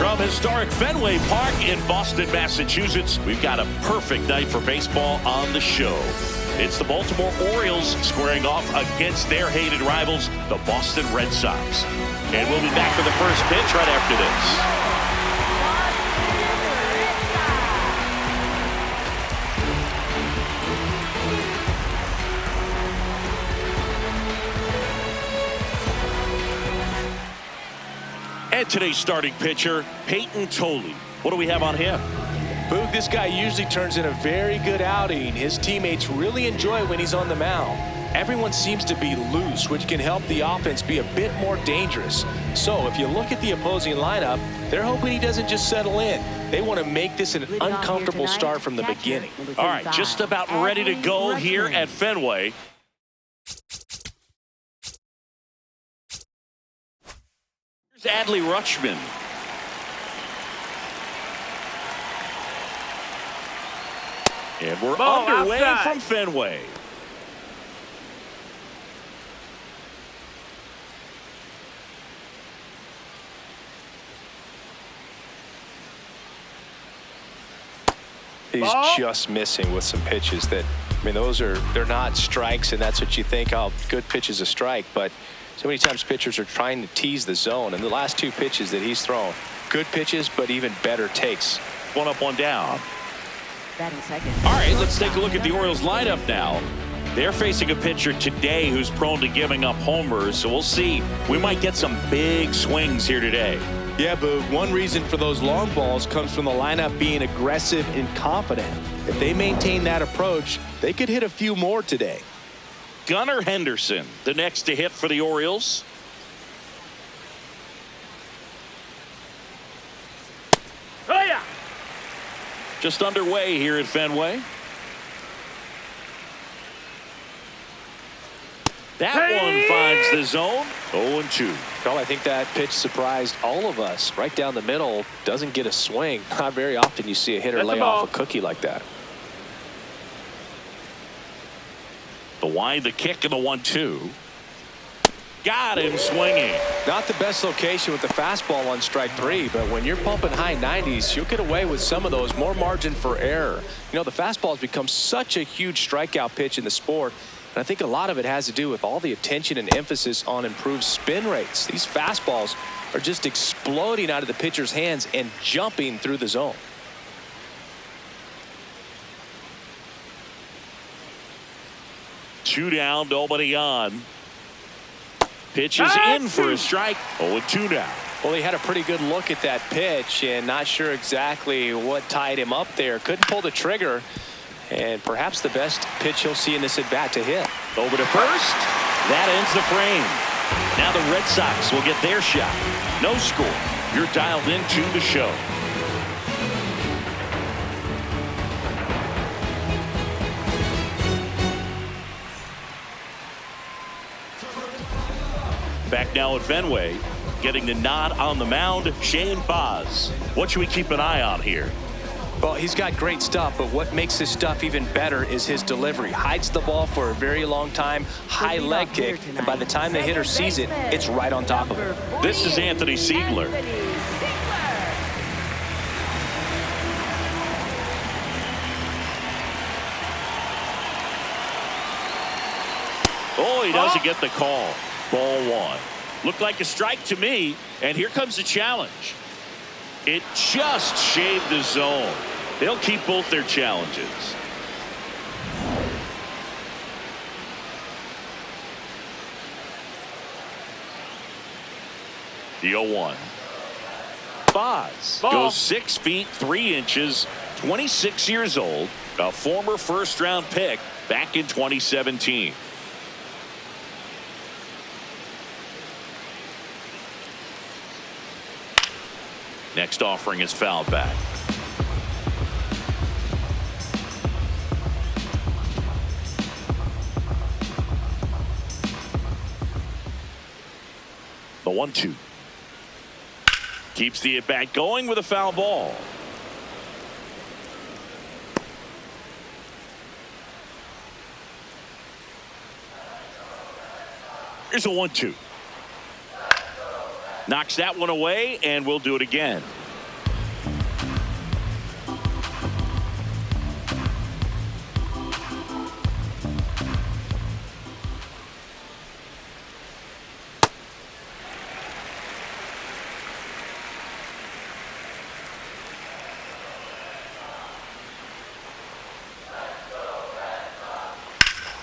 From historic Fenway Park in Boston, Massachusetts, we've got a perfect night for baseball on the show. It's the Baltimore Orioles squaring off against their hated rivals, the Boston Red Sox. And we'll be back for the first pitch right after this. And today's starting pitcher, Peyton Tolley. What do we have on him? Boog, this guy usually turns in a very good outing. His teammates really enjoy when he's on the mound. Everyone seems to be loose, which can help the offense be a bit more dangerous. So if you look at the opposing lineup, they're hoping he doesn't just settle in. They want to make this an uncomfortable start from the beginning. All right, just about ready to go here at Fenway. Adley Rutschman. And we're underway from Fenway. He's just missing with some pitches that, I mean, they're not strikes, and that's what you think, oh, good pitch is a strike, but so many times pitchers are trying to tease the zone, and the last two pitches that he's thrown, good pitches, but even better takes. One up, one down. Second. All right, let's take a look at the Orioles lineup now. They're facing a pitcher today who's prone to giving up homers, so we'll see. We might get some big swings here today. Yeah, Boog, one reason for those long balls comes from the lineup being aggressive and confident. If they maintain that approach, they could hit a few more today. Gunnar Henderson, the next to hit for the Orioles. Oh, yeah. Just underway here at Fenway. That one finds the zone. 0-2. Well, I think that pitch surprised all of us. Right down the middle, doesn't get a swing. Not very often you see a hitter lay off a cookie like that. The wind, the kick, and the 1-2. Got him swinging. Not the best location with the fastball on strike three, but when you're pumping high 90s, you'll get away with some of those, more margin for error. You know, the fastball has become such a huge strikeout pitch in the sport, and I think a lot of it has to do with all the attention and emphasis on improved spin rates. These fastballs are just exploding out of the pitcher's hands and jumping through the zone. Two down, nobody on. Pitch is in for a strike. 0-2 now. Well, he had a pretty good look at that pitch and not sure exactly what tied him up there. Couldn't pull the trigger, and perhaps the best pitch he'll see in this at-bat to hit. Over to first. That ends the frame. Now the Red Sox will get their shot. No score. You're dialed into the show. Back now at Fenway, getting the nod on the mound, Shane Baz. What should we keep an eye on here? Well, he's got great stuff, but what makes his stuff even better is his delivery. Hides the ball for a very long time, high leg kick, and by the time the hitter sees it, it's right on top of him. This is Anthony Siegler. Oh, he doesn't get the call. Ball one. Looked like a strike to me, and here comes the challenge. It just shaved the zone. They'll keep both their challenges. The 0-1. Baz goes 6 feet 3 inches, 26 years old, a former first-round pick back in 2017. Next offering is fouled back. The 1-2. Keeps the at-bat going with a foul ball. Here's a 1-2. Knocks that one away, and we'll do it again.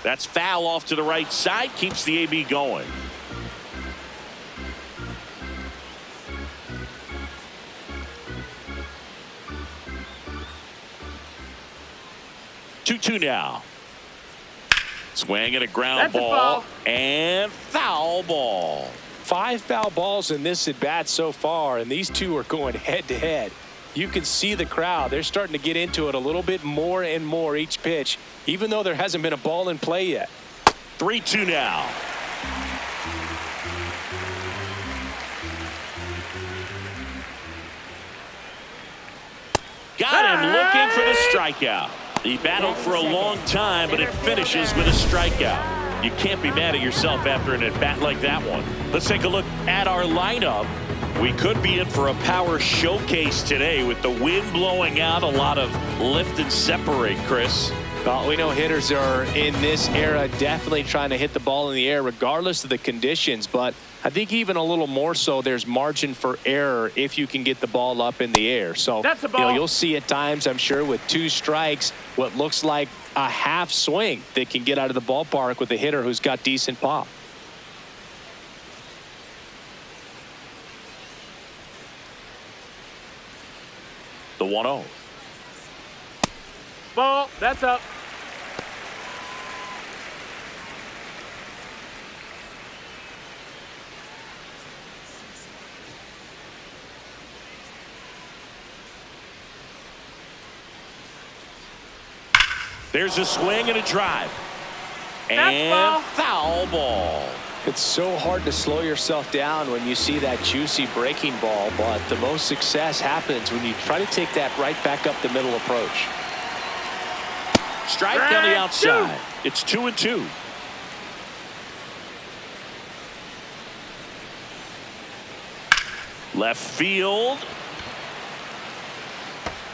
That's foul off to the right side. Keeps the AB going. Two now. Swing and a ground ball. And foul ball. 5 foul balls in this at bat so far, and these two are going head to head. You can see the crowd. They're starting to get into it a little bit more and more each pitch, even though there hasn't been a ball in play yet. 3-2 now. Got him looking for the strikeout. He battled for a long time, but it finishes with a strikeout. You can't be mad at yourself after an at-bat like that one. Let's take a look at our lineup. We could be in for a power showcase today with the wind blowing out, a lot of lift and separate, Chris. Well, we know hitters are in this era definitely trying to hit the ball in the air regardless of the conditions, but I think even a little more so there's margin for error if you can get the ball up in the air. So you'll see at times, I'm sure, with 2 strikes what looks like a half swing that can get out of the ballpark with a hitter who's got decent pop. The 1-0. Ball. That's up. There's a swing and a drive. And foul ball. It's so hard to slow yourself down when you see that juicy breaking ball, but the most success happens when you try to take that right back up the middle approach. Strike on the outside. It's 2-2. Left field.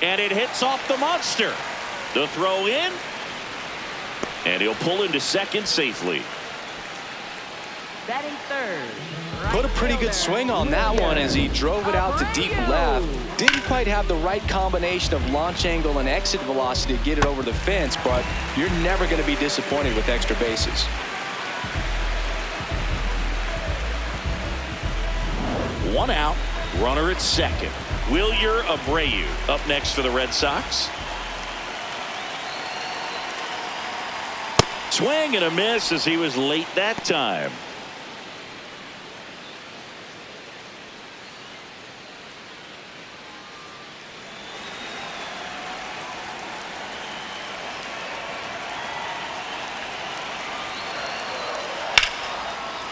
And it hits off the monster. The throw in. And he'll pull into second safely. Batting third. Put a pretty good swing on that one as he drove it out to deep left. Didn't quite have the right combination of launch angle and exit velocity to get it over the fence, but you're never going to be disappointed with extra bases. One out, runner at second. Wilyer Abreu up next for the Red Sox. Swing and a miss as he was late that time.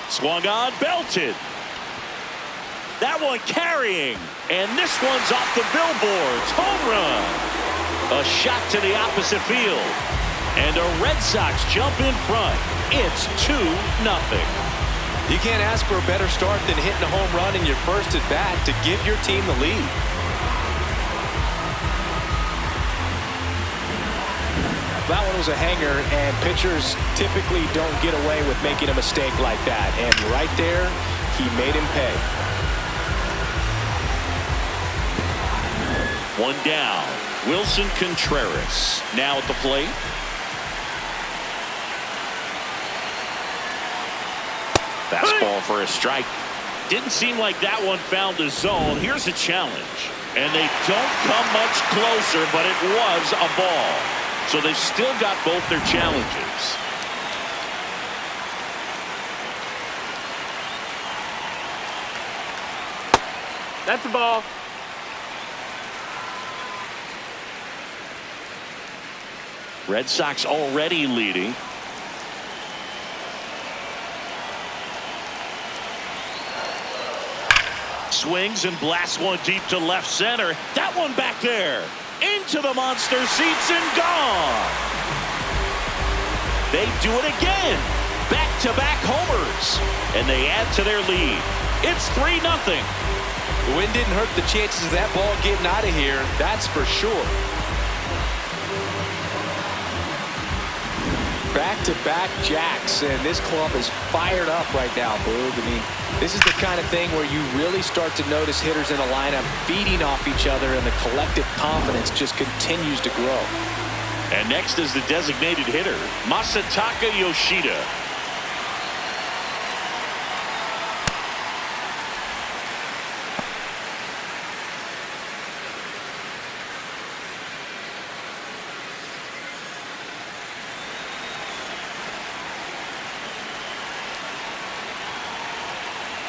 Swung on, belted. That one carrying, and this one's off the billboards. Home run. A shot to the opposite field, and the Red Sox jump in front. It's 2-0. You can't ask for a better start than hitting a home run in your first at bat to give your team the lead. That one was a hanger, and pitchers typically don't get away with making a mistake like that. And right there, he made him pay. One down. Wilson Contreras now at the plate. Fastball for a strike. Didn't seem like that one found the zone. Here's a challenge. And they don't come much closer, but it was a ball. So they've still got both their challenges. That's the ball. Red Sox already leading. Swings and blasts one deep to left center. That one back there. Into the monster seats and gone. They do it again. Back-to-back homers. And they add to their lead. It's 3-0. The wind didn't hurt the chances of that ball getting out of here. That's for sure. Back-to-back jacks, and this club is fired up right now, Boog. I mean, this is the kind of thing where you really start to notice hitters in a lineup feeding off each other, and the collective confidence just continues to grow. And next is the designated hitter, Masataka Yoshida.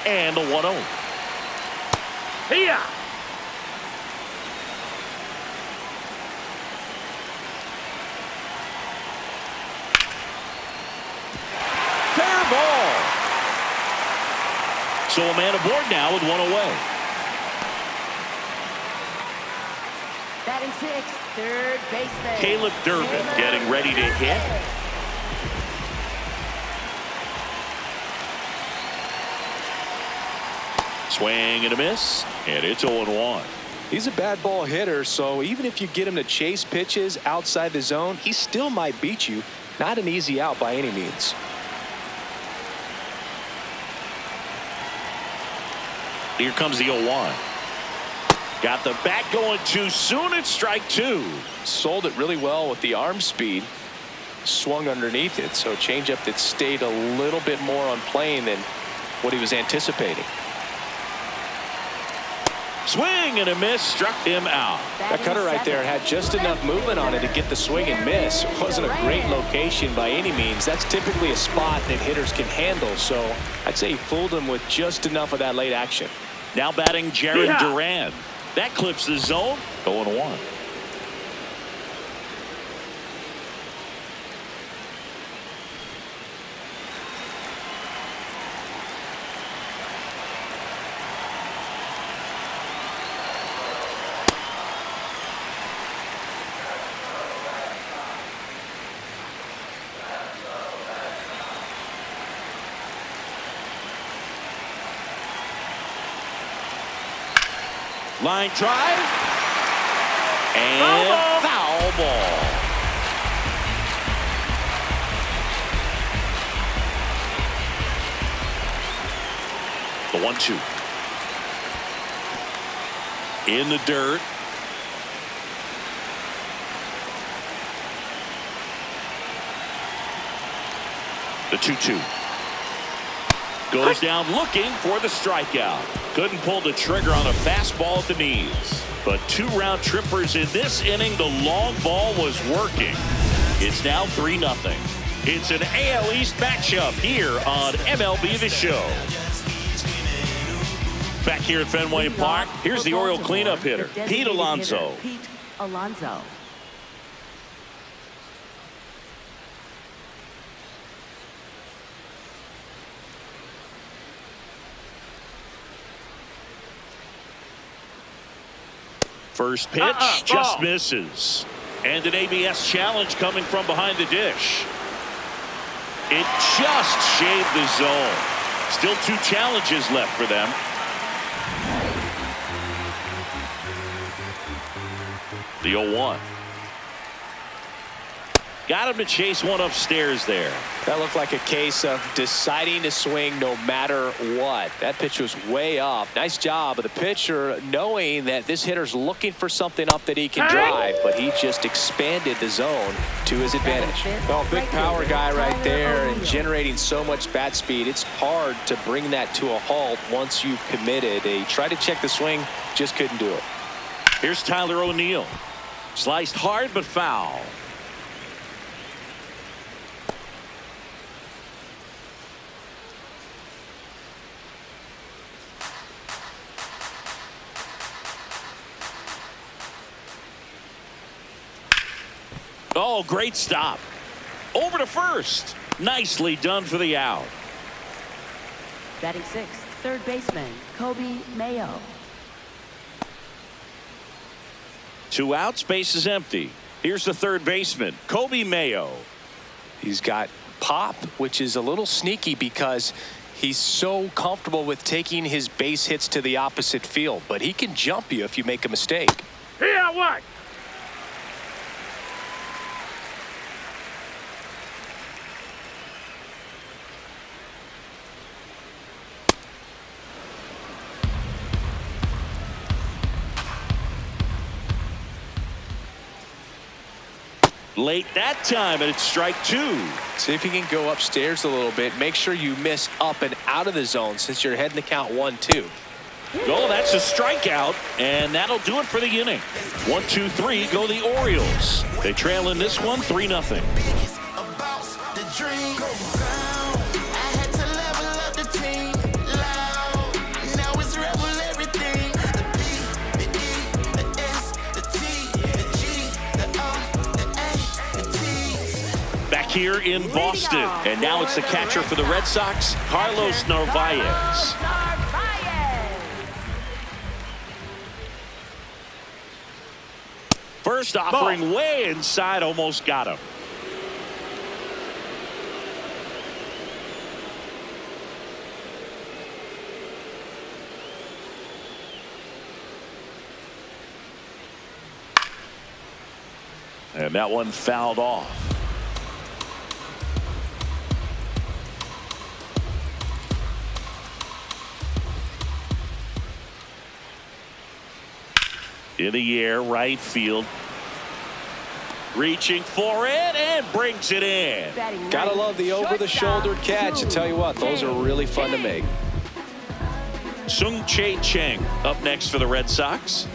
And the 1-0. Here. Fair ball. So a man aboard now with one away. Batting sixth, third baseman. Caleb Durbin getting ready to hit. Swing and a miss, and it's 0-1. He's a bad ball hitter, so even if you get him to chase pitches outside the zone, he still might beat you. Not an easy out by any means. Here comes the 0-1. Got the bat going too soon. It's strike two. Sold it really well with the arm speed. Swung underneath it, so changeup that stayed a little bit more on plane than what he was anticipating. Swing and a miss, struck him out. That cutter right there had just enough movement on it to get the swing and miss. It wasn't a great location by any means. That's typically a spot that hitters can handle, so I'd say he fooled him with just enough of that late action. Now batting Jaron Duran. That clips the zone. 0-1. Line drive. And foul ball. The 1-2. In the dirt. The 2-2. Goes down looking for the strikeout. Couldn't pull the trigger on a fastball at the knees. But 2 round trippers in this inning. The long ball was working. It's now 3-0. It's an AL East matchup here on MLB The Show. Back here at Fenway Park, here's the Oriole cleanup hitter, Pete Alonso. Pete Alonso. First pitch just misses. And an ABS challenge coming from behind the dish. It just shaved the zone. Still 2 challenges left for them. The 0-1. Got him to chase one upstairs there. That looked like a case of deciding to swing no matter what. That pitch was way up. Nice job of the pitcher knowing that this hitter's looking for something up that he can drive, but he just expanded the zone to his advantage. Well, big power guy right there and generating so much bat speed. It's hard to bring that to a halt once you've committed. He tried to check the swing, just couldn't do it. Here's Tyler O'Neill. Sliced hard but foul. Oh, great stop. Over to first. Nicely done for the out. Batting sixth, third baseman, Kobe Mayo. 2 outs, base is empty. Here's the third baseman, Kobe Mayo. He's got pop, which is a little sneaky because he's so comfortable with taking his base hits to the opposite field, but he can jump you if you make a mistake. Here, what? Late that time, and it's strike two. See if you can go upstairs a little bit. Make sure you miss up and out of the zone since you're heading to count 1-2. Oh, that's a strikeout, and that'll do it for the inning. 1-2-3 go the Orioles. They trail in this one 3-0. Back here in Boston, and now it's the catcher for the Red Sox, Carlos Narvaez. First offering way inside, almost got him. And that one fouled off. In the air, right field. Reaching for it and brings it in. Gotta love the over-the-shoulder catch. I tell you what, those are really fun to make. Sung-Chae Chang up next for the Red Sox.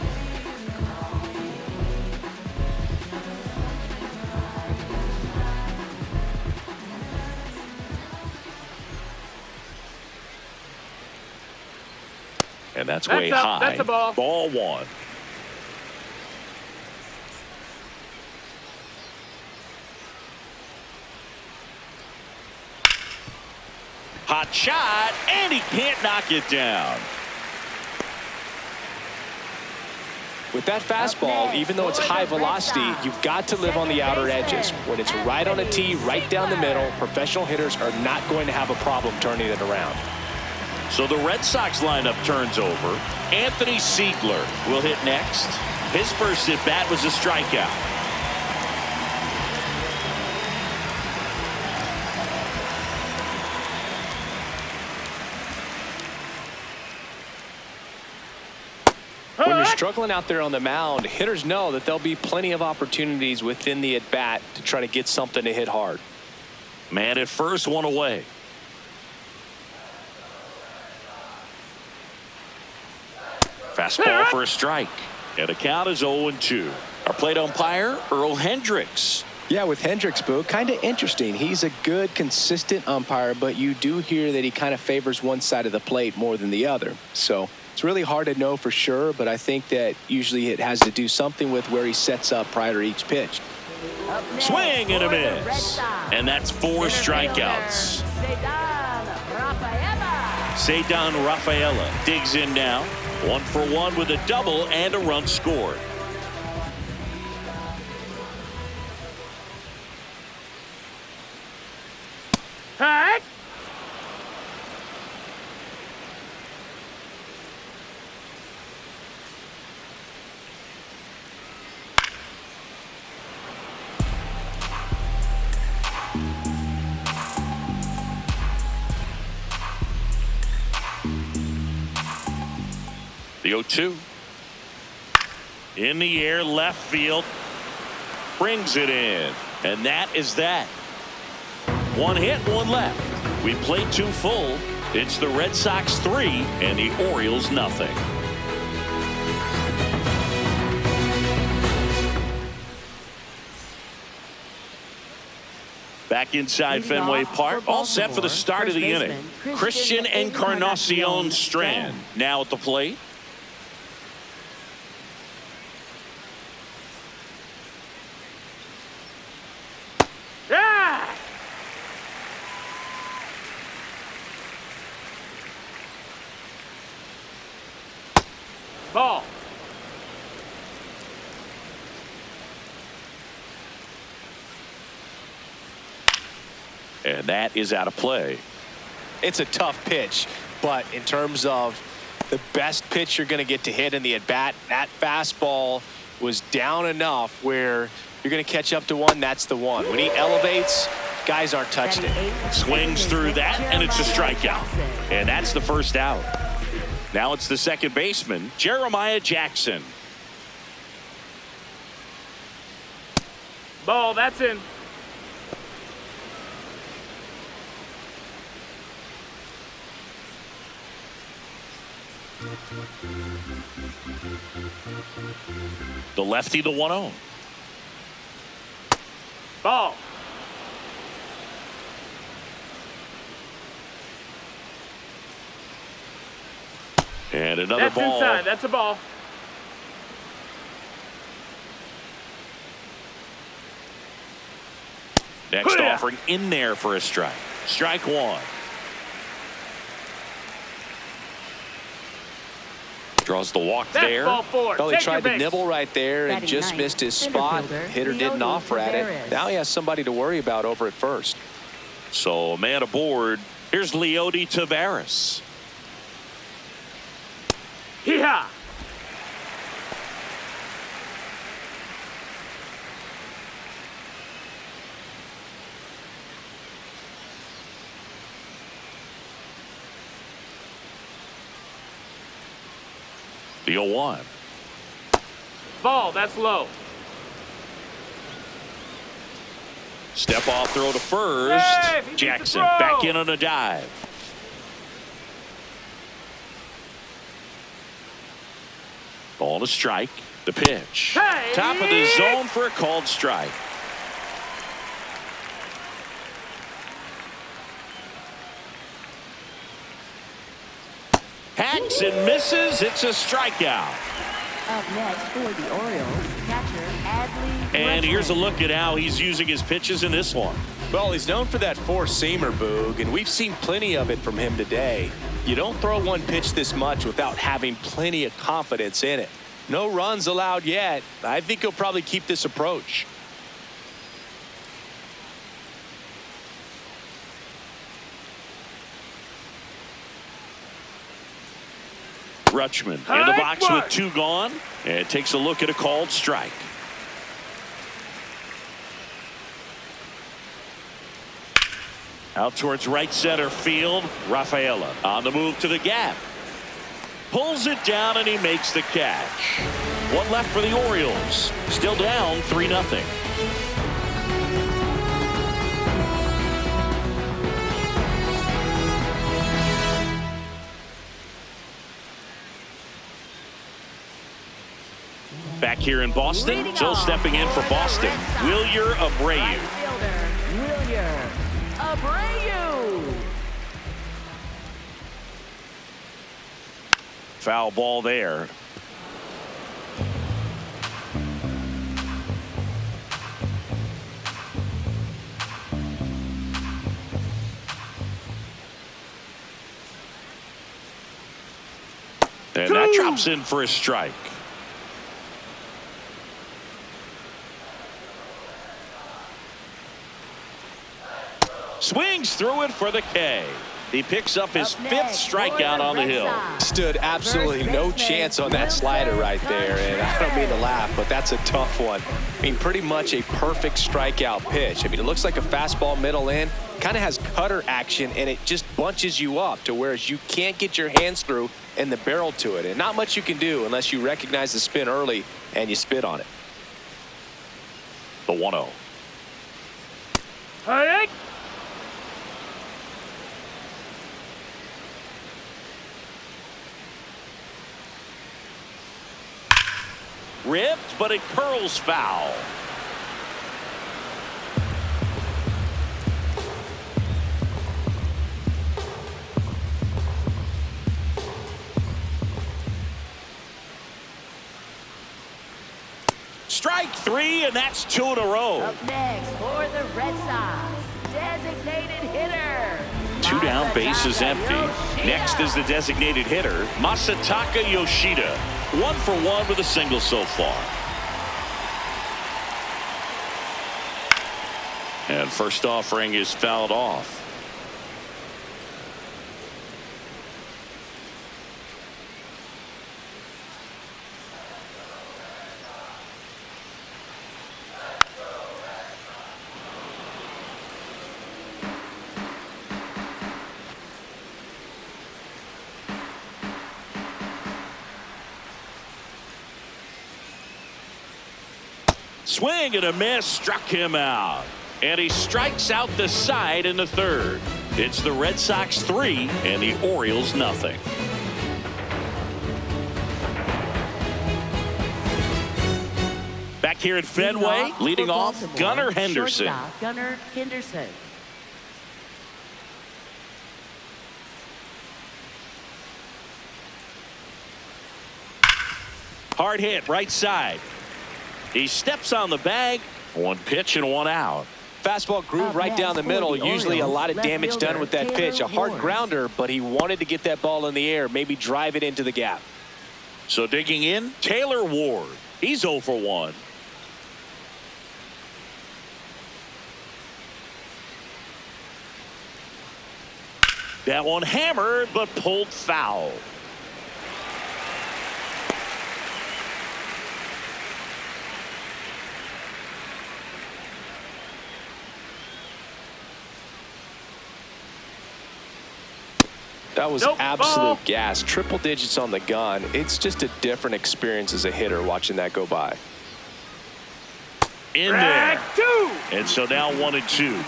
And that's way high. That's a ball. Ball one. Hot shot, and he can't knock it down. With that fastball, even though it's high velocity, you've got to live on the outer edges. When it's right on a tee, right down the middle, professional hitters are not going to have a problem turning it around. So the Red Sox lineup turns over. Anthony Siegler will hit next. His first at bat was a strikeout. When you're struggling out there on the mound, hitters know that there'll be plenty of opportunities within the at-bat to try to get something to hit hard. Man at first, one away. Fastball for a strike. And the count is 0-2. Our plate umpire, Earl Hendricks. Yeah, with Hendricks, Boo, kind of interesting. He's a good, consistent umpire, but you do hear that he kind of favors one side of the plate more than the other. So it's really hard to know for sure, but I think that usually it has to do something with where he sets up prior to each pitch. Swing and a miss. And that's 4 strikeouts. Ceddanne Rafaela digs in now. 1 for 1 with a double and a run scored. Hey! The 0-2. In the air, left field. Brings it in. And that is that. 1 hit, 1 left. We played 2 full. It's the Red Sox 3 and the Orioles nothing. Back inside Fenway Park, all set for the start of the inning. Christian Encarnacion Strand now at the plate. Yeah! Ball. And that is out of play. It's a tough pitch, but in terms of the best pitch you're going to get to hit in the at-bat, that fastball was down enough where you're going to catch up to one. That's the one. When he elevates, guys aren't touching it. Swings through that, and it's a strikeout. And that's the first out. Now it's the second baseman, Jeremiah Jackson. Ball, that's in. The lefty, the 1-0. Ball. And another That's ball. inside. That's a ball. Next Hoo-yah. offering in there for a strike. Strike one. Draws the walk That's there. ball four. Well, he Take tried your to base. nibble right there and Batting just ninth, missed his center spot. fielder, Hitter didn't Leody offer at it. Taveras. Now he has somebody to worry about over at first. So a man aboard. Here's Leody Taveras. Hee-haw. The 0-1. Ball, that's low. Step off throw to first. Hey, he beats the Jackson throw. back in on a dive. Ball to strike. The pitch. Hey! Top of the zone for a called strike. Hacks and misses. It's a strikeout. Up next for the Orioles, catcher Adley And here's a Rutschman. look at how he's using his pitches in this one. Well, he's known for that four-seamer, Boog, and we've seen plenty of it from him today. You don't throw one pitch this much without having plenty of confidence in it. No runs allowed yet. I think he'll probably keep this approach. Rutschman in the High box mark. with two gone, and takes a look at a called strike. Out towards right center field. Rafaela on the move to the gap. Pulls it down and he makes the catch. One left for the Orioles. Still down 3-0. Back here in Boston, Leading Joe off stepping in for the Boston. Red Sox. Wilyer Abreu. Right fielder, Wilyer Abreu. Foul ball there. And that drops in for a strike. Swings through it for the K. He picks up his Up fifth next for strikeout the on the Red hill. Sox. Stood absolutely no chance on that slider right there, and I don't mean to laugh, but that's a tough one. I mean, pretty much a perfect strikeout pitch. I mean, it looks like a fastball middle in, kind of has cutter action, and it just bunches you up to whereas you can't get your hands through and the barrel to it, and not much you can do unless you recognize the spin early and you spit on it. The 1-0. Hey! Ripped, but it curls foul. Strike three, and that's two in a row. Up next for the Red Sox, designated hitter. Two down, base is Masataka empty. Yoshida. Next is the designated hitter, Masataka Yoshida. 1 for 1 with a single so far. And first offering is fouled off. Swing and a miss, struck him out. And he strikes out the side in the third. It's the Red Sox 3 and the Orioles nothing. Back here at Fenway, leading off Gunnar Henderson. Gunnar Henderson. Hard hit, right side. He steps on the bag. One pitch and one out. Fastball groove right down the middle. Usually a lot of damage done with that pitch. A hard grounder, but he wanted to get that ball in the air, maybe drive it into the gap. So digging in, Taylor Ward. He's 0 for 1. That one hammered, but pulled foul. That was absolute gas. Triple digits on the gun. It's just a different experience as a hitter watching that go by. In there. And so now 1-2.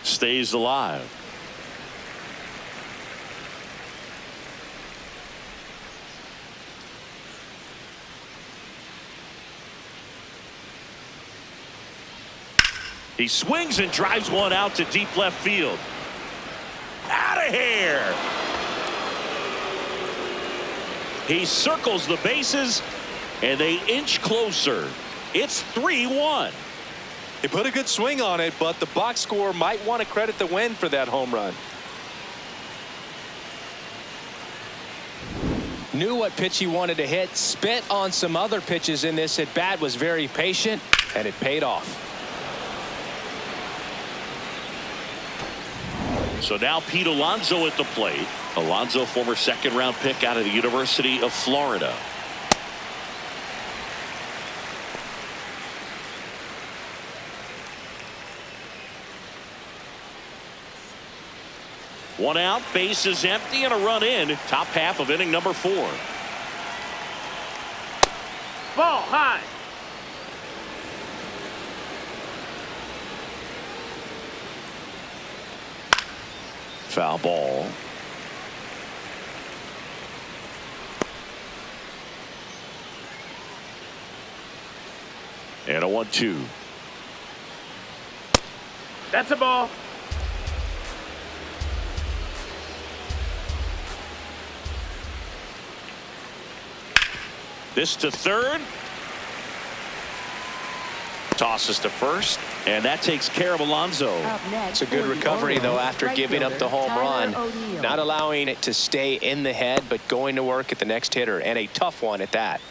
Stays alive. He swings and drives one out to deep left field. Out of here. He circles the bases, and they inch closer. It's 3-1. They put a good swing on it, but the box score might want to credit the win for that home run. Knew what pitch he wanted to hit, spit on some other pitches in this at bat, was very patient, and it paid off. So now Pete Alonso at the plate. Alonso, former second-round pick out of the University of Florida. One out, base is empty, and a run in. Top half of inning number 4. Ball high. Foul ball. And a 1-2. That's a ball. This to third. Tosses to first, and that takes care of Alonso. It's a good recovery, though, after giving up the home run. Not allowing it to stay in the head, but going to work at the next hitter, and a tough one at that.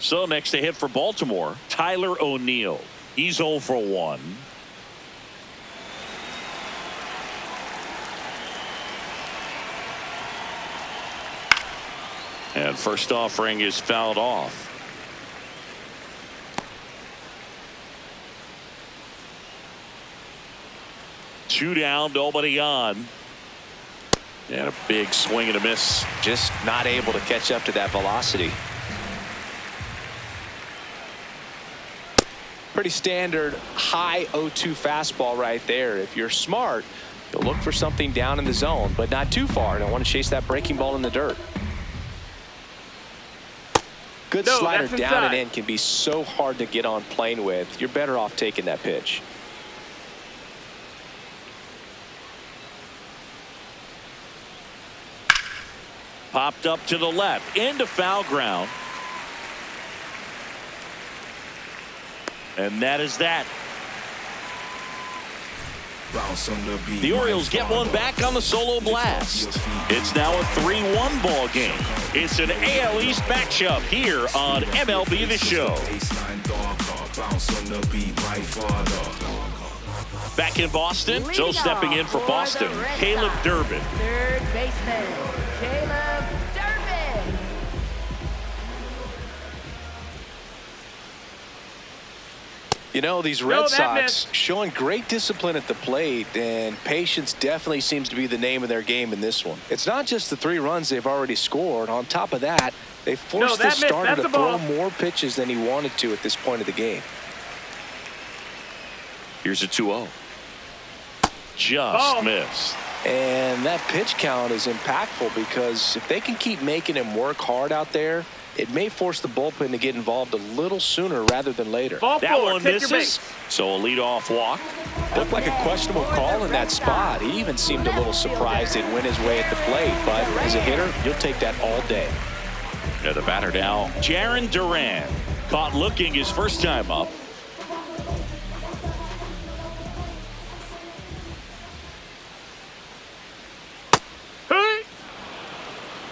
So next to hit for Baltimore, Tyler O'Neill. He's 0 for 1. And first offering is fouled off. Two down, nobody on. And a big swing and a miss. Just not able to catch up to that velocity. Pretty standard high 0-2 fastball right there. If you're smart, you'll look for something down in the zone, but not too far. Don't want to chase that breaking ball in the dirt. Good slider down and in can be so hard to get on plane with. You're better off taking that pitch. Popped up to the left, into foul ground. And that is that. The Orioles get one back on the solo blast. It's now a 3-1 ball game. It's an AL East matchup here on MLB The Show. Back in Boston, so stepping in for Boston, Caleb Durbin. Third baseman, Caleb Durbin. You know, these Red Sox showing great discipline at the plate, and patience definitely seems to be the name of their game in this one. It's not just the 3 runs they've already scored. On top of that, they forced the starter to throw more pitches than he wanted to at this point of the game. Here's a 2-0. Just missed. And that pitch count is impactful because if they can keep making him work hard out there, it may force the bullpen to get involved a little sooner rather than later. That one misses, so a leadoff walk. Looked like a questionable call in that spot. He even seemed a little surprised it went his way at the plate, but as a hitter, you'll take that all day. Yeah, the batter now, Jarren Duran. Caught looking his first time up.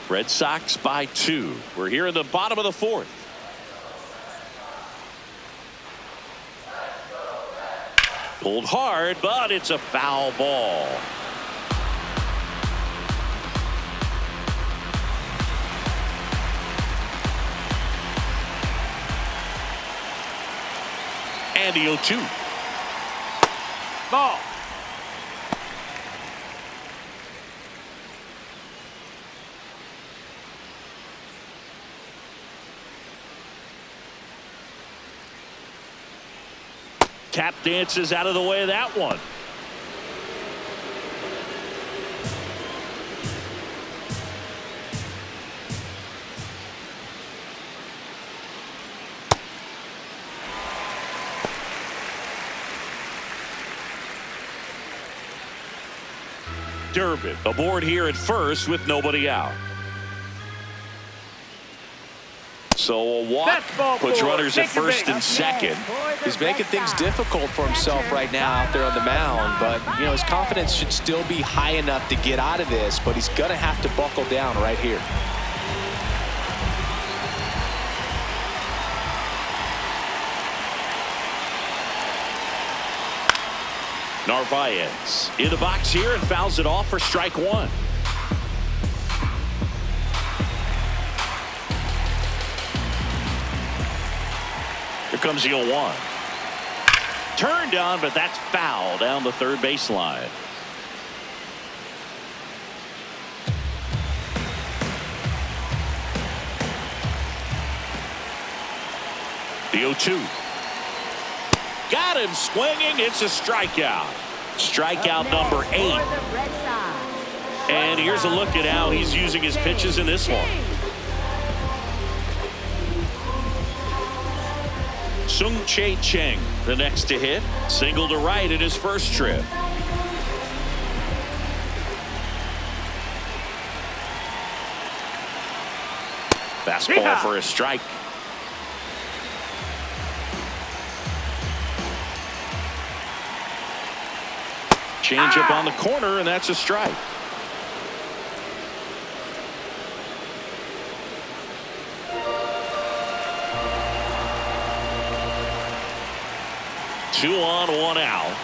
Red Sox by 2. We're here in the bottom of the 4th. Pulled hard, but it's a foul ball. And the 0-2. Ball. Tap dances out of the way of that one. Durbin aboard here at first with nobody out. So a walk puts runners at first and second. He's making things difficult for himself right now out there on the mound, but you know his confidence should still be high enough to get out of this, but he's gonna have to buckle down right here. Narvaez in the box here and fouls it off for strike 1. Here comes the 0-1. Turned on, but that's foul down the third baseline. The 0-2. Got him swinging. It's a strikeout. Strikeout number 8. And here's a look at how he's using his pitches in this one. Sung-Chae Cheng, the next to hit. Single to right in his first trip. Fastball for a strike. Change up on the corner, and that's a strike. Two on, 1 out.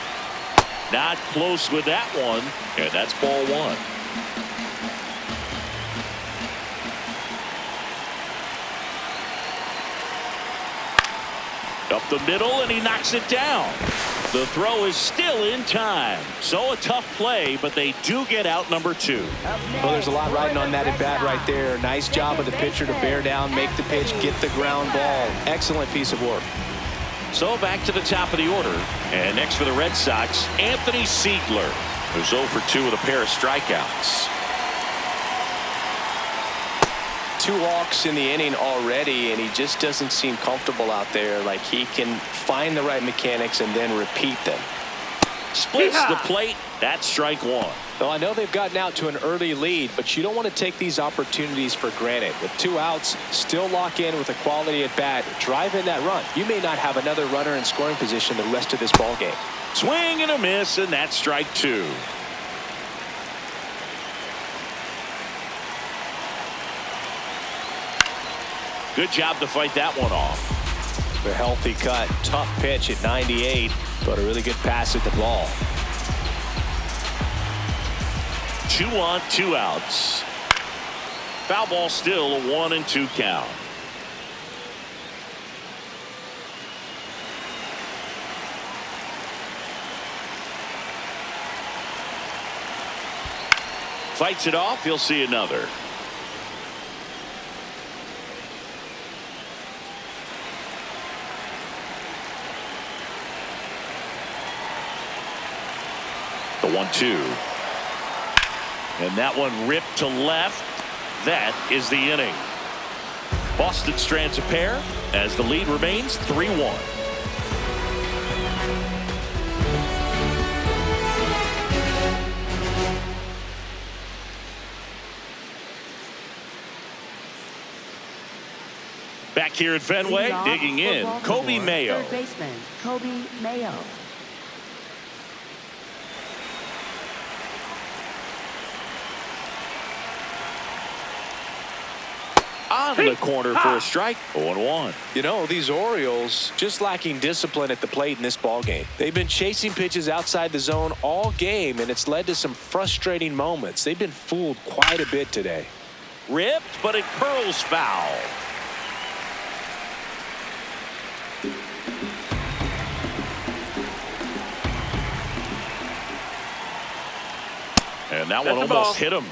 Not close with that one, and that's ball 1. Up the middle, and he knocks it down. The throw is still in time. So a tough play, but they do get out number 2. Well, there's a lot riding on that at bat right there. Nice job of the pitcher to bear down, make the pitch, get the ground ball. Excellent piece of work. So back to the top of the order. And next for the Red Sox, Anthony Siegler, who's 0 for 2 with a pair of strikeouts. 2 walks in the inning already, and he just doesn't seem comfortable out there. Like he can find the right mechanics and then repeat them. Splits the plate. That's strike 1. Well, I know they've gotten out to an early lead, but you don't want to take these opportunities for granted. With 2 outs, still lock in with a quality at bat. Drive in that run. You may not have another runner in scoring position the rest of this ball game. Swing and a miss, and that's strike 2. Good job to fight that one off. A healthy cut. Tough pitch at 98, but a really good pass at the ball. 2 on, 2 outs. Foul ball still, a 1-2 count. Fights it off. He'll see another. The 1-2. And that one ripped to left. That is the inning. Boston strands a pair as the lead remains 3-1. Back here at Fenway, digging in, Kobe Mayo. Third baseman, Kobe Mayo. On the corner for a strike. 0-1. You know, these Orioles just lacking discipline at the plate in this ball game. They've been chasing pitches outside the zone all game, and it's led to some frustrating moments. They've been fooled quite a bit today. Ripped, but it curls foul. And that one almost hit him.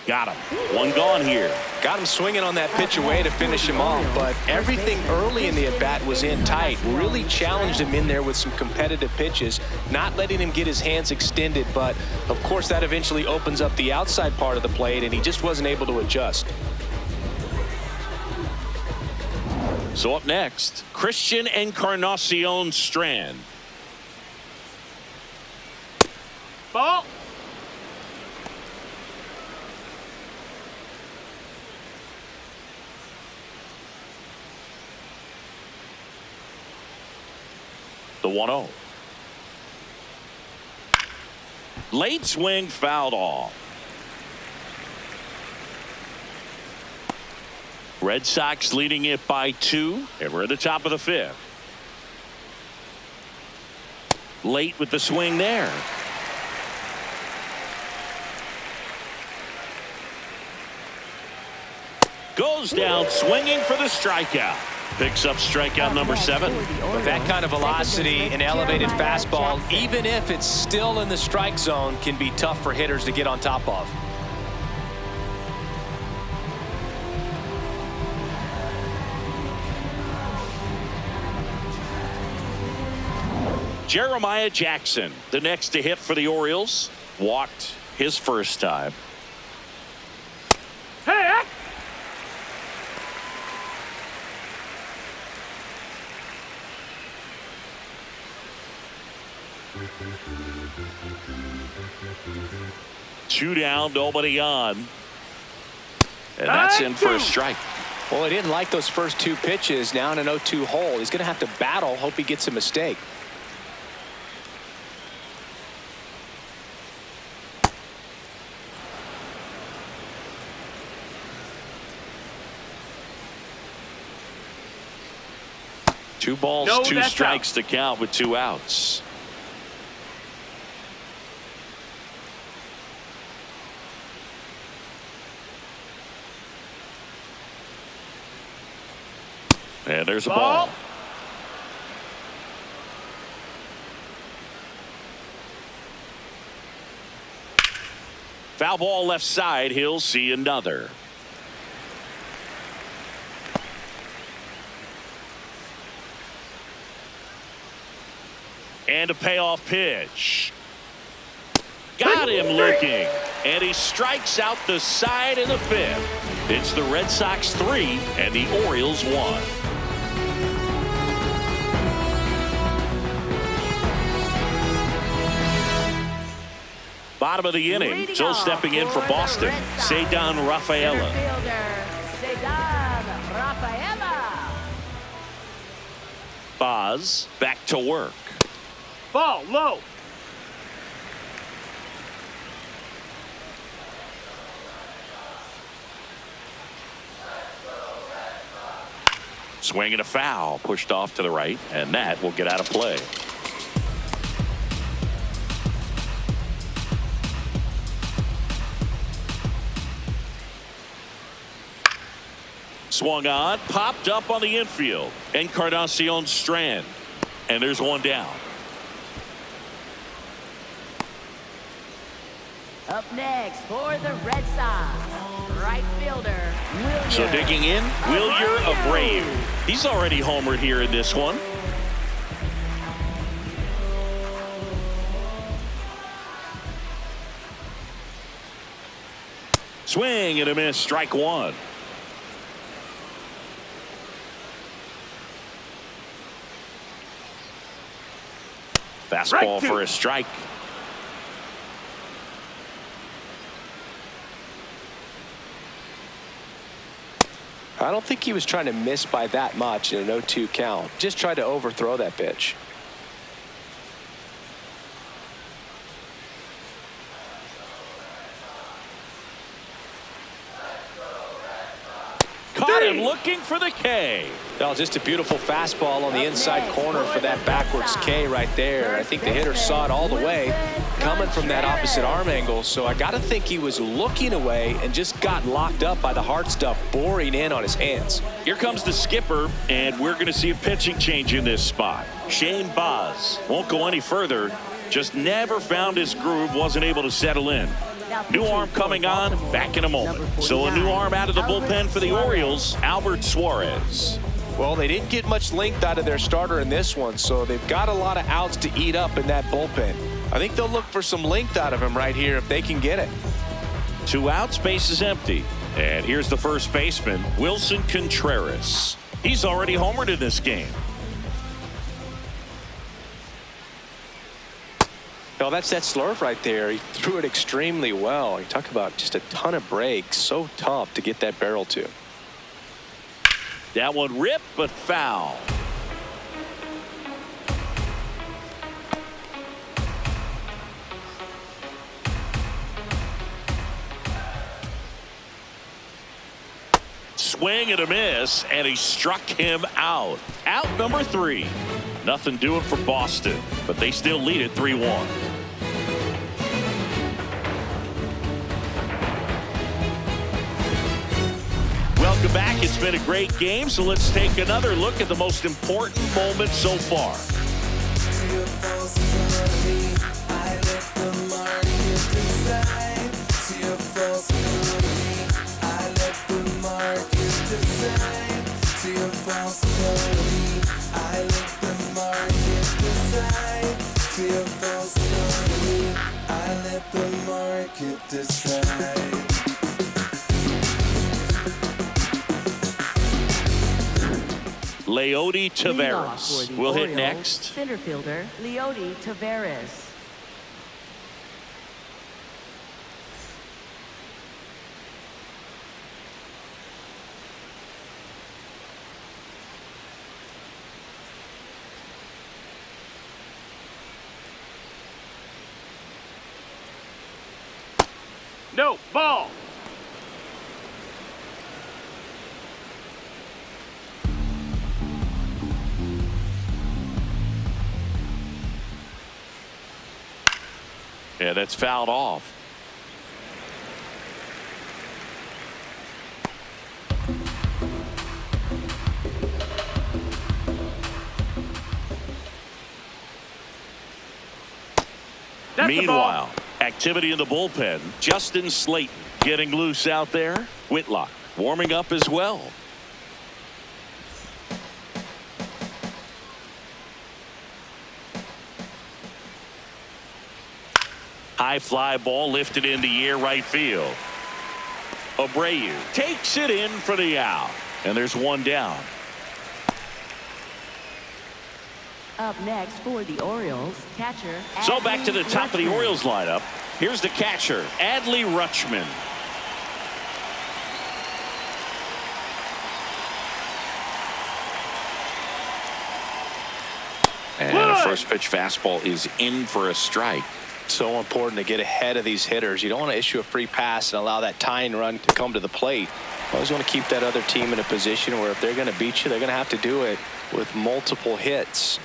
Got him. One gone here. Got him swinging on that pitch away to finish him off, but everything early in the at-bat was in tight. Really challenged him in there with some competitive pitches, not letting him get his hands extended, but of course that eventually opens up the outside part of the plate, and he just wasn't able to adjust. So up next, Christian Encarnacion Strand. Ball. The 1-0. Late swing fouled off. Red Sox leading it by 2, and we're at the top of the 5th. Late with the swing there. Goes down swinging for the strikeout. Picks up strikeout number 7. With that kind of velocity and elevated fastball, even if it's still in the strike zone, can be tough for hitters to get on top of. Jeremiah Jackson, the next to hit for the Orioles, walked his first time. Hey! Two down, nobody on. And that's in for a strike. Well, he didn't like those first 2 pitches. Now in an 0-2 hole, he's going to have to battle, hope he gets a mistake. Two balls, No, 2 that's strikes out. to count with 2 outs. And there's a ball. Foul ball left side. He'll see another. And a payoff pitch. Got him looking. And he strikes out the side in the 5th. It's the Red Sox 3 and the Orioles 1. Bottom of the inning. Leading Still off stepping in for the Boston. Red Sox, Cedar Rafaela. center fielder, Cedar Rafaela. Boz back to work. Ball low. Swing and a foul. Pushed off to the right. And that will get out of play. Swung on, popped up on the infield. Encarnacion Strand. And there's one down. Up next for the Red Sox, right fielder, Wilyer. So digging in, Wilyer Abreu. He's already homered here in this one. Swing and a miss, strike one. Fastball for a strike. I don't think he was trying to miss by that much in an 0-2 count. Just tried to overthrow that pitch. Caught him looking for the K. Well, just a beautiful fastball on the inside corner for that backwards K right there. I think the hitter saw it all the way coming from that opposite arm angle. So I got to think he was looking away and just got locked up by the hard stuff boring in on his hands. Here comes the skipper, and we're going to see a pitching change in this spot. Shane Baz won't go any further. Just never found his groove, wasn't able to settle in. New arm coming on, back in a moment. So a new arm out of the bullpen for the Orioles, Albert Suarez. Well, they didn't get much length out of their starter in this one, so they've got a lot of outs to eat up in that bullpen. I think they'll look for some length out of him right here if they can get it. 2 outs, base is empty. And here's the first baseman, Wilson Contreras. He's already homered in this game. No, that's that slurve right there. He threw it extremely well. You talk about just a ton of breaks. So tough to get that barrel to. That one ripped, but foul. Swing and a miss, and he struck him out. Out number 3. Nothing doing for Boston, but they still lead it 3-1. Welcome back. It's been a great game, so let's take another look at the most important moment so far. Leody Taveras will hit next. Center fielder Leody Taveras. No, ball. Yeah, that's fouled off. That's Meanwhile, activity in the bullpen. Justin Slayton getting loose out there. Whitlock warming up as well. High fly ball lifted in the air, right field. Abreu takes it in for the out. And there's one down. Up next for the Orioles, catcher. So back to the top of the Rutschman. Orioles lineup. Here's the catcher, Adley Rutschman. And a first pitch fastball is in for a strike. So important to get ahead of these hitters. You don't want to issue a free pass and allow that tying run to come to the plate. You always want to keep that other team in a position where if they're going to beat you, they're going to have to do it with multiple hits.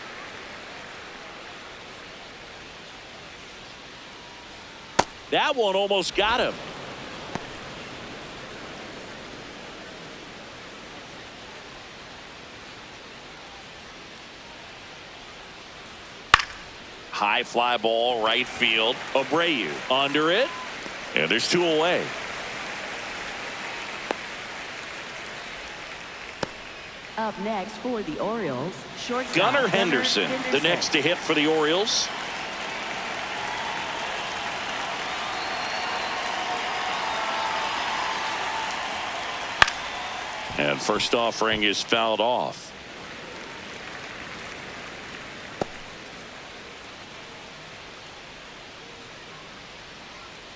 That one almost got him. High fly ball, right field. Abreu under it. And there's 2 away. Up next for the Orioles, shortstop Gunnar Henderson, the next to hit for the Orioles. And first offering is fouled off.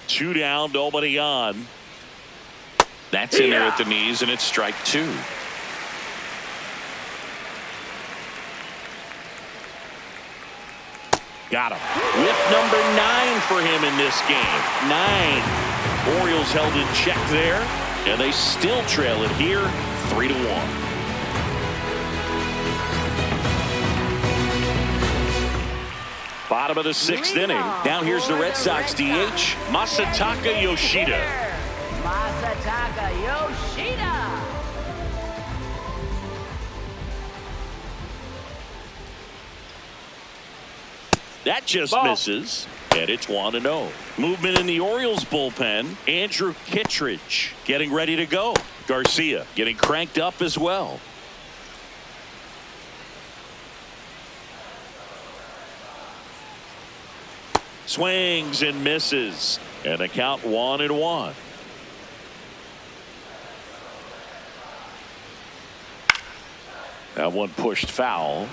Two down, nobody on. That's in there at the knees, and it's strike 2. Got him. Whip number 9 for him in this game. 9. Orioles held in check there, and they still trail it here, 3-1. Bottom of the 6th inning. Now here's the Red Sox DH, Masataka Yoshida. Masataka Yoshida. That just misses, and it's 1-0. Movement in the Orioles bullpen. Andrew Kittredge getting ready to go. Garcia getting cranked up as well. Swings and misses, and the count 1-1. That one pushed foul.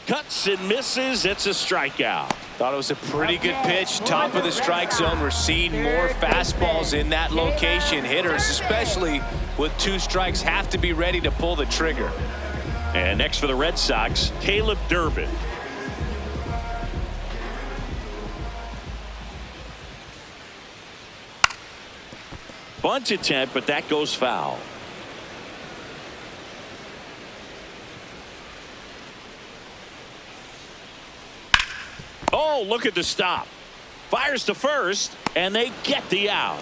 Cuts and misses. It's a strikeout. Thought it was a pretty good pitch. Top of the strike zone. We're seeing more fastballs in that location. Hitters, especially with 2 strikes, have to be ready to pull the trigger. And next for the Red Sox, Caleb Durbin. Bunt attempt, but that goes foul. Oh, look at the stop. Fires to first, and they get the out.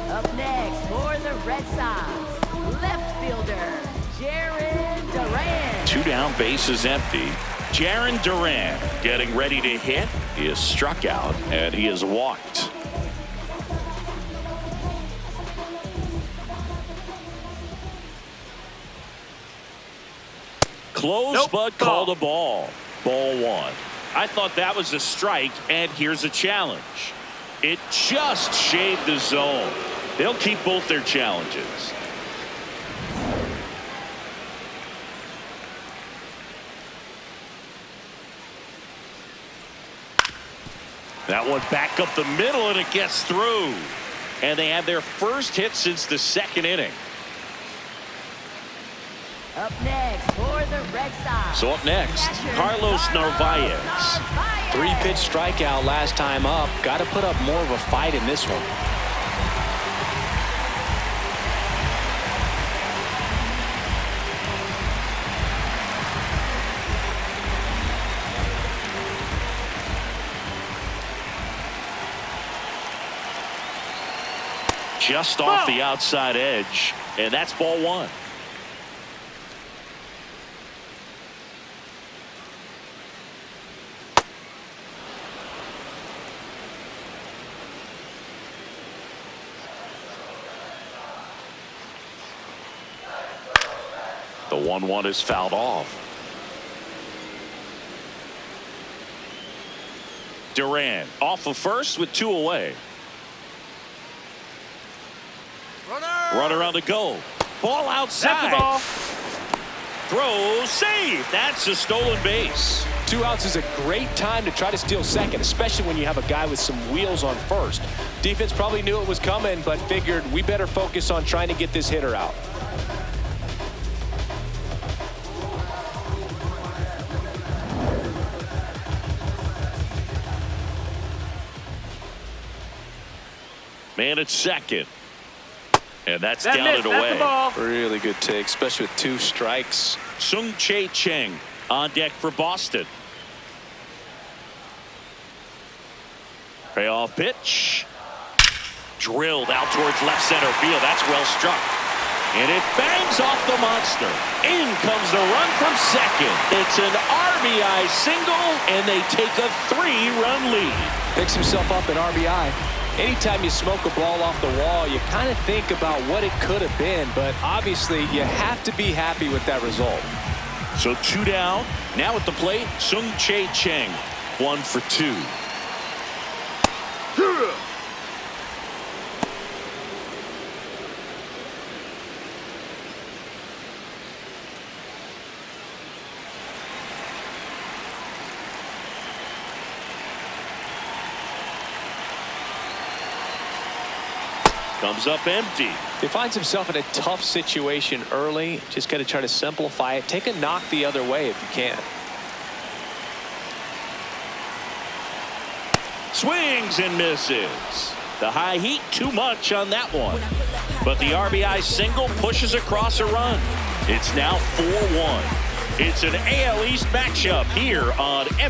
Up next for the Red Sox, left fielder, Jaron Duran. 2 down, bases empty. Jaron Duran getting ready to hit. He is struck out, and he is walked. Close, but called a ball. Ball 1. I thought that was a strike, and here's a challenge. It just shaved the zone. They'll keep both their challenges. That one back up the middle, and it gets through. And they have their first hit since the 2nd inning. Up next for the Red Sox. So up next, Carlos Narvaez. 3-pitch strikeout last time up. Got to put up more of a fight in this one. Just off the outside edge, and that's ball 1. The 1-1 is fouled off. Duran off of first with 2 away. Runner on the go. Ball outside. Ball. Throw, save. That's a stolen base. 2 outs is a great time to try to steal second, especially when you have a guy with some wheels on first. Defense probably knew it was coming, but figured we better focus on trying to get this hitter out. Man at second. And that's down and away. Really good take, especially with 2 strikes. Sung-Chae Cheng on deck for Boston. Payoff pitch. Drilled out towards left center field. That's well struck. And it bangs off the monster. In comes the run from second. It's an RBI single, and they take a 3-run lead. Picks himself up an RBI. Anytime you smoke a ball off the wall, you kind of think about what it could have been, but obviously you have to be happy with that result. So 2 down. Now at the plate, Sung-Chae Cheng. 1 for 2. Comes up empty. He finds himself in a tough situation early. Just got to try to simplify it. Take a knock the other way if you can. Swings and misses. The high heat too much on that one. But the RBI single pushes across a run. It's now 4-1. It's an AL East matchup here on MLB.